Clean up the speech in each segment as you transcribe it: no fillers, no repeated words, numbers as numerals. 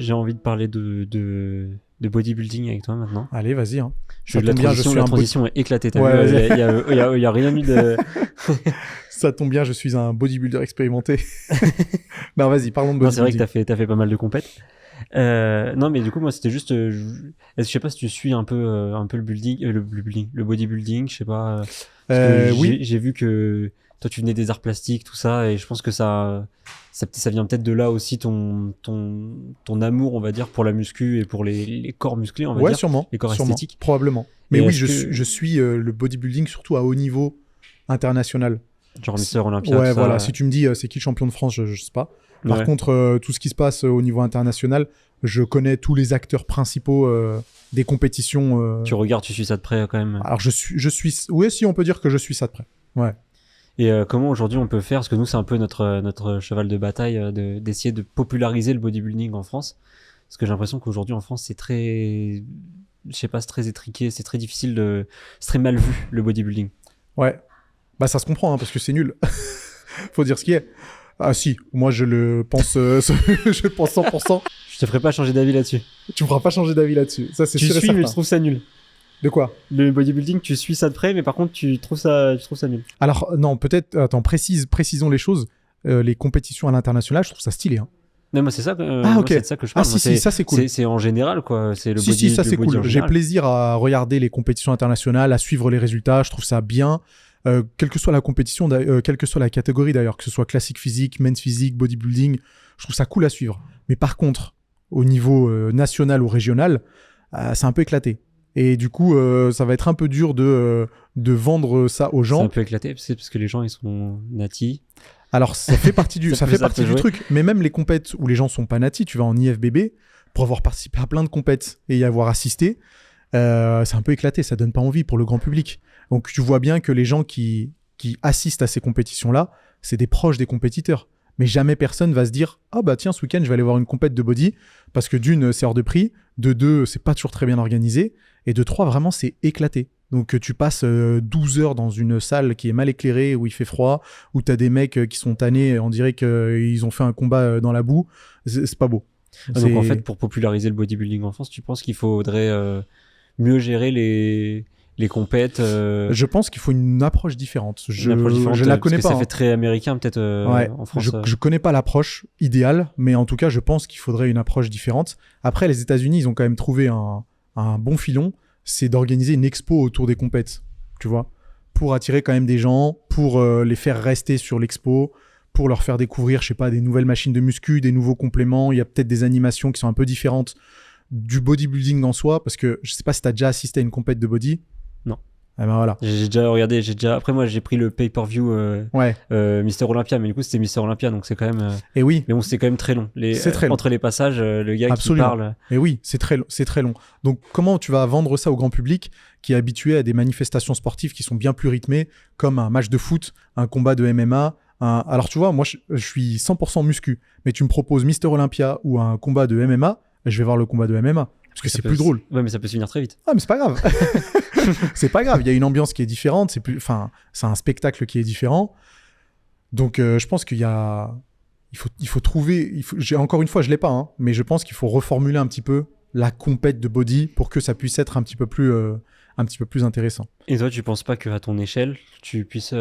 j'ai envie de parler de bodybuilding avec toi maintenant. Allez, vas-y. Hein. La transition est éclatée. T'as Ouais, vu, il y a rien eu de... Ça tombe bien, je suis un bodybuilder expérimenté. Non, vas-y, parlons de bodybuilding. Non, c'est vrai que t'as fait pas mal de compètes. Non, mais du coup, moi, c'était juste... je sais pas si tu suis un peu le bodybuilding, je sais pas. Oui. J'ai vu que toi, tu venais des arts plastiques, tout ça, et je pense que ça vient peut-être de là aussi ton amour, on va dire, pour la muscu et pour les corps musclés, on va dire. Ouais, sûrement. Les corps esthétiques. Probablement. Mais et oui, je suis le bodybuilding surtout à haut niveau international. Genre Mister Olympia. Ouais, tout ça, voilà. Si tu me dis c'est qui le champion de France, je sais pas. Par contre, tout ce qui se passe au niveau international, je connais tous les acteurs principaux des compétitions. Tu regardes, tu suis ça de près quand même. Alors je suis. Oui, si on peut dire que je suis ça de près. Ouais. Et comment aujourd'hui on peut faire, parce que nous c'est un peu notre cheval de bataille d'essayer de populariser le bodybuilding en France, parce que j'ai l'impression qu'aujourd'hui en France c'est très, je sais pas, c'est très étriqué, c'est très difficile c'est très mal vu le bodybuilding. Ouais. Bah ça se comprend parce que c'est nul. Faut dire ce qui est. Ah si, moi je le pense, je pense 100%. Je te ferai pas changer d'avis là-dessus. Tu me feras pas changer d'avis là-dessus. Ça c'est sûr et certain. Tu suis, mais je trouve ça nul. De quoi ? Le bodybuilding, tu suis ça de près, mais par contre tu trouves ça nul. Alors non, peut-être. Attends, précisons les choses. Les compétitions à l'international, je trouve ça stylé. Hein. Non, moi c'est ça. Ok. C'est de ça que je parle. Ah si, ça c'est cool. C'est en général quoi. C'est le si, ça c'est cool. J'ai plaisir à regarder les compétitions internationales, à suivre les résultats. Je trouve ça bien. Quelle que soit la compétition, quelle que soit la catégorie d'ailleurs, que ce soit classique physique, men's physique, bodybuilding, je trouve ça cool à suivre. Mais par contre, au niveau national ou régional, c'est un peu éclaté. Et du coup, ça va être un peu dur de vendre ça aux gens. C'est un peu éclaté, parce que les gens ils sont natis. Alors ça fait partie du truc. Mais même les compètes où les gens sont pas natis, tu vas en IFBB, pour avoir participé à plein de compètes et y avoir assisté, c'est un peu éclaté, ça donne pas envie pour le grand public. Donc tu vois bien que les gens qui assistent à ces compétitions-là, c'est des proches des compétiteurs. Mais jamais personne va se dire « Ah bah tiens, ce week-end, je vais aller voir une compète de body » parce que d'une, c'est hors de prix, de deux, c'est pas toujours très bien organisé, et de trois, vraiment, c'est éclaté. Donc tu passes 12 heures dans une salle qui est mal éclairée, où il fait froid, où t'as des mecs qui sont tannés, on dirait qu'ils ont fait un combat dans la boue, c'est pas beau. Donc en fait, pour populariser le bodybuilding en France, tu penses qu'il faudrait mieux gérer les compètes Je pense qu'il faut une approche différente. Je la connais pas. Ça fait très américain peut-être en France. Je connais pas l'approche idéale, mais en tout cas, je pense qu'il faudrait une approche différente. Après, les États-Unis, ils ont quand même trouvé un bon filon, c'est d'organiser une expo autour des compètes, tu vois, pour attirer quand même des gens, pour les faire rester sur l'expo, pour leur faire découvrir, je sais pas, des nouvelles machines de muscu, des nouveaux compléments. Il y a peut-être des animations qui sont un peu différentes du bodybuilding en soi, parce que je sais pas si t'as déjà assisté à une compète de body. Non. Eh ben voilà. J'ai déjà regardé, après moi j'ai pris le pay-per-view Mister Olympia, mais du coup c'était Mister Olympia, donc c'est quand même et oui, mais bon, c'est quand même très long. C'est très long. Entre les passages, le gars Absolument. qui parle. Et oui, c'est très long. Donc comment tu vas vendre ça au grand public qui est habitué à des manifestations sportives qui sont bien plus rythmées, comme un match de foot, un combat de MMA, alors tu vois, moi je suis 100% muscu, mais tu me proposes Mister Olympia ou un combat de MMA, je vais voir le combat de MMA parce que c'est plus drôle. Ouais, mais ça peut se finir très vite. Ah, mais c'est pas grave. C'est pas grave, il y a une ambiance qui est différente, c'est un spectacle qui est différent. Donc je pense qu'il faut trouver, encore une fois, je l'ai pas, hein, mais je pense qu'il faut reformuler un petit peu la compète de body pour que ça puisse être un petit peu plus intéressant. Et toi, tu penses pas qu'à ton échelle, tu puisses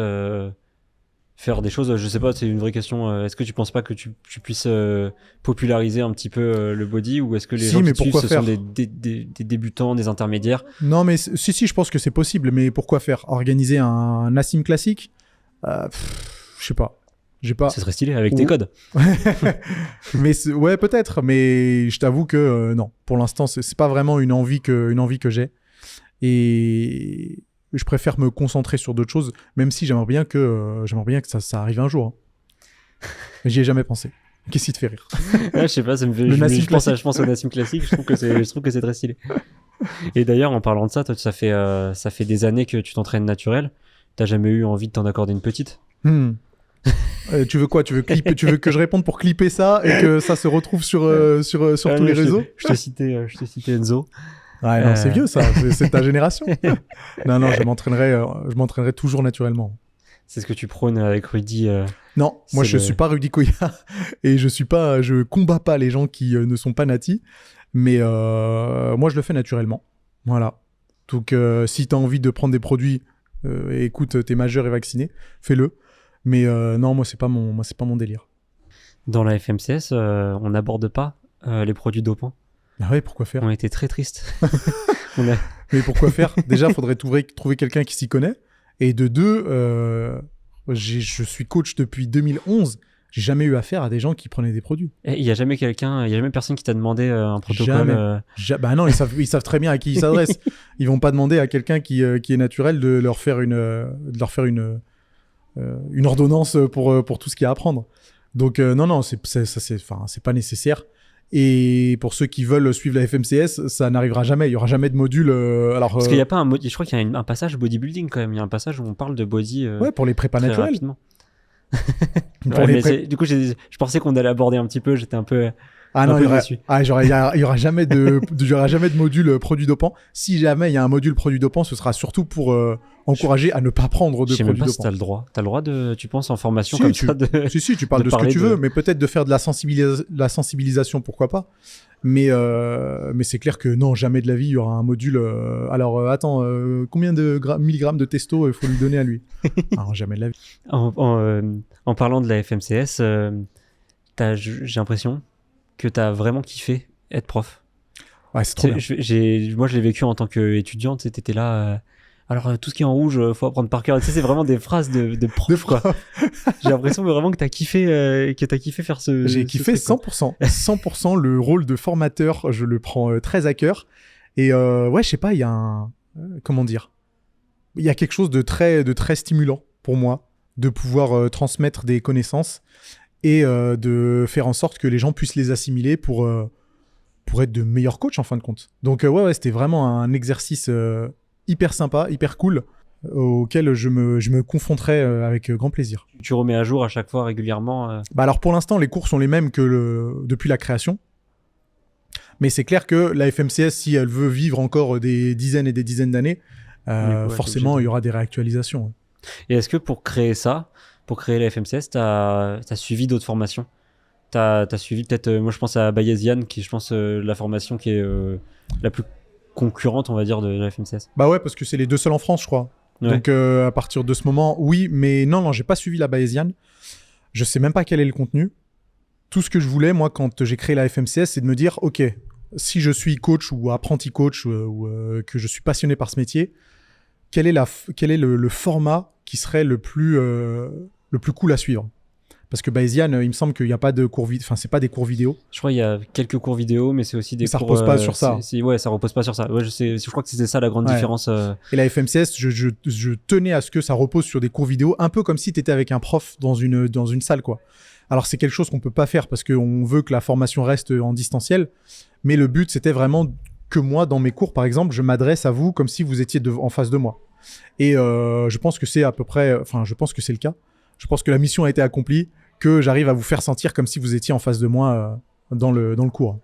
faire des choses, je sais pas, c'est une vraie question. Est-ce que tu penses pas que tu puisses populariser un petit peu le body, ou est-ce que les gens qui te suivent, ce sont des débutants, des intermédiaires? Non, mais si, je pense que c'est possible, mais pourquoi faire? Organiser un Nassim classique? Je sais pas. Ça serait stylé avec tes codes. Mais ouais, peut-être, mais je t'avoue que non. Pour l'instant, c'est pas vraiment une envie que j'ai. Et je préfère me concentrer sur d'autres choses, même si j'aimerais bien que ça arrive un jour. Hein. J'y ai jamais pensé. Qu'est-ce qui te fait rire? Je sais pas, ça me fait. Je pense au Nassim classique. Je trouve que c'est très stylé. Et d'ailleurs, en parlant de ça, toi, ça fait des années que tu t'entraînes naturel. T'as jamais eu envie de t'en accorder une petite? Tu veux quoi? Tu veux que je réponde pour clipper ça et que ça se retrouve sur tous les réseaux? Je te citais Enzo. Ouais, non, c'est vieux ça, c'est ta génération. Non, je m'entraînerai toujours naturellement. C'est ce que tu prônes avec Rudy. Non, moi je suis pas Rudy Koya et je combats pas les gens qui ne sont pas natis, mais moi je le fais naturellement. Voilà. Donc si tu as envie de prendre des produits, écoute, t'es majeur et vacciné, fais-le. Mais non, moi c'est pas mon délire. Dans la FMCS, on n'aborde pas les produits dopants. Ah ouais, pourquoi faire? On était très tristes. Mais pourquoi faire? Déjà, faudrait trouver quelqu'un qui s'y connaît. Et de deux, je suis coach depuis 2011. J'ai jamais eu affaire à des gens qui prenaient des produits. Il y a jamais personne qui t'a demandé un protocole. Bah non, ils savent très bien à qui ils s'adressent. Ils vont pas demander à quelqu'un qui est naturel de leur faire une ordonnance pour tout ce qu'il y a à prendre. Donc non, c'est pas nécessaire. Et pour ceux qui veulent suivre la FMCS, ça n'arrivera jamais. Il y aura jamais de module. Parce qu'il y a pas je crois qu'il y a un passage bodybuilding quand même. Il y a un passage où on parle de body. Ouais, pour les prépas naturels. Rapidement. Du coup, je pensais qu'on allait aborder un petit peu. J'étais un peu. Ah non, il y aura jamais de module produit dopant. Si jamais il y a un module produit dopant, ce sera surtout pour encourager à ne pas prendre de produits dopants. Je sais même pas si t'as le droit de, tu penses en formation comme ça de. Si, tu parles de ce que tu veux, mais peut-être de faire de la sensibilisation, pourquoi pas. Mais c'est clair que non, jamais de la vie il y aura un module. Attends, combien de milligrammes de testo il faut lui donner à lui? Non, jamais de la vie. En parlant de la FMCS, j'ai l'impression que t'as vraiment kiffé être prof. Ouais, c'est trop bien. Moi, je l'ai vécu en tant qu'étudiante. T'étais là. Alors, tout ce qui est en rouge, faut apprendre par cœur. Tu sais, c'est vraiment des phrases de prof, quoi. J'ai l'impression vraiment que t'as kiffé faire ce. J'ai kiffé 100%. 100% le rôle de formateur, je le prends très à cœur. Et ouais, je sais pas, il y a comment dire? Il y a quelque chose de très stimulant pour moi de pouvoir transmettre des connaissances et de faire en sorte que les gens puissent les assimiler pour être de meilleurs coachs en fin de compte. Donc ouais, c'était vraiment un exercice hyper sympa, hyper cool, auquel je me confronterai avec grand plaisir. Tu remets à jour à chaque fois régulièrement Bah alors pour l'instant, les cours sont les mêmes que depuis la création. Mais c'est clair que la FMCS, si elle veut vivre encore des dizaines et des dizaines d'années, forcément, il y aura des réactualisations. Et est-ce que pour créer la FMCS, t'as suivi d'autres formations? T'as suivi peut-être, moi je pense à Bayesian, qui est, je pense, la formation qui est la plus concurrente, on va dire, de la FMCS. Bah ouais, parce que c'est les deux seuls en France, je crois. Ouais. Donc à partir de ce moment, oui, mais non, j'ai pas suivi la Bayesian. Je sais même pas quel est le contenu. Tout ce que je voulais, moi, quand j'ai créé la FMCS, c'est de me dire, ok, si je suis coach ou apprenti coach ou que je suis passionné par ce métier, quel est le format qui serait le plus cool à suivre? Parce que Bayesian, il me semble qu'il n'y a pas de cours vidéo. Enfin, c'est pas des cours vidéo. Je crois qu'il y a quelques cours vidéo, mais c'est aussi des cours... Ça repose pas sur ça. Ouais, ça repose pas sur ça. Ouais, je crois que c'était ça la grande différence. Et la FMCS, je tenais à ce que ça repose sur des cours vidéo, un peu comme si tu étais avec un prof dans une salle, quoi. Alors, c'est quelque chose qu'on peut pas faire parce qu'on veut que la formation reste en distanciel. Mais le but, c'était vraiment que moi, dans mes cours, par exemple, je m'adresse à vous comme si vous étiez en face de moi. Et je pense que c'est à peu près... Enfin, je pense que c'est le cas. Je pense que la mission a été accomplie, que j'arrive à vous faire sentir comme si vous étiez en face de moi dans le cours.